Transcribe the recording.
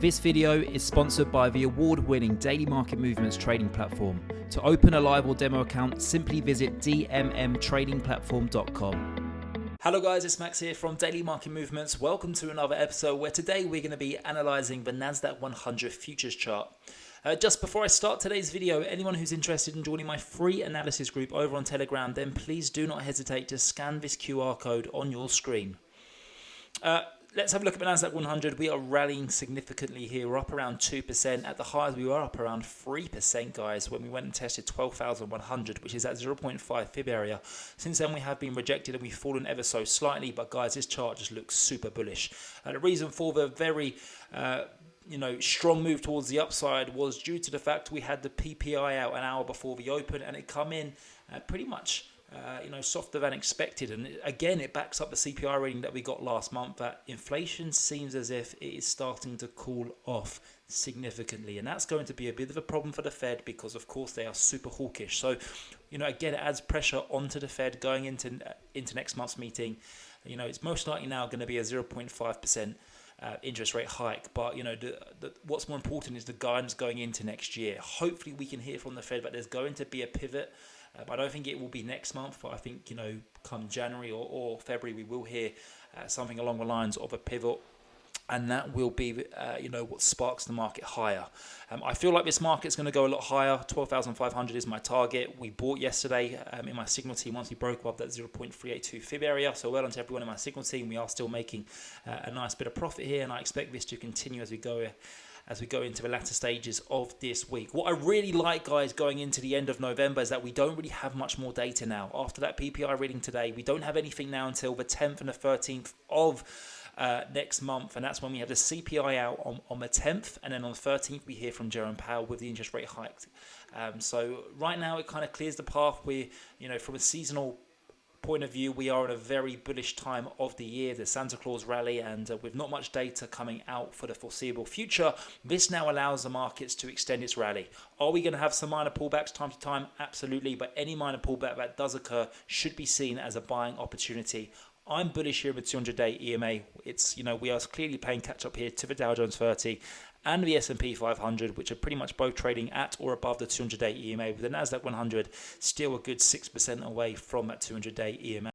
This video is sponsored by the award-winning Daily Market Movements trading platform. To open a live or demo account, simply visit dmmtradingplatform.com. Hello guys, it's Max here from Daily Market Movements. Welcome to another episode where today we're going to be analysing the Nasdaq100 futures chart. Just before I start today's video, anyone who's interested in joining my free analysis group over on Telegram, then please do not hesitate to scan this QR code on your screen. Let's have a look at the Nasdaq100. We are rallying significantly here. We're up around 2%. At the highs, we were up around 3%, guys, when we went and tested 12,100, which is that 0.5 fib area. Since then, we have been rejected and we've fallen ever so slightly. But, guys, this chart just looks super bullish. The reason for the very strong move towards the upside was due to the fact we had the PPI out an hour before the open, and it come in pretty much softer than expected. And again, it backs up the CPI reading that we got last month, that inflation seems as if it is starting to cool off significantly. And that's going to be a bit of a problem for the Fed because, of course, they are super hawkish. So, again, it adds pressure onto the Fed going into next month's meeting. It's most likely now going to be a 0.5% interest rate hike, but what's more important is the guidance going into next year. Hopefully we can hear from the Fed, but there's going to be a pivot. But I don't think it will be next month, but I think come January or February we will hear something along the lines of a pivot, and that will be what sparks the market higher. I feel like this market's going to go a lot higher. 12,500 is my target. We bought yesterday in my signal team once we broke above that 0.382 fib area. So well done to everyone in my signal team. We are still making a nice bit of profit here, and I expect this to continue as we go into the latter stages of this week. What I really like, guys, going into the end of November is that we don't really have much more data now. After that PPI reading today, we don't have anything now until the 10th and the 13th of next month, and that's when we have the CPI out on the 10th, and then on the 13th we hear from Jerome Powell with the interest rate hike. So right now it kind of clears the path. From a seasonal point of view, we are in a very bullish time of the year, the Santa Claus rally, and with not much data coming out for the foreseeable future, this now allows the markets to extend its rally. Are we going to have some minor pullbacks time to time? Absolutely, but any minor pullback that does occur should be seen as a buying opportunity. I'm bullish here with 200-day EMA. We are clearly playing catch up here to the Dow Jones 30 and the S&P 500, which are pretty much both trading at or above the 200-day EMA, with the Nasdaq 100 still a good 6% away from that 200-day EMA.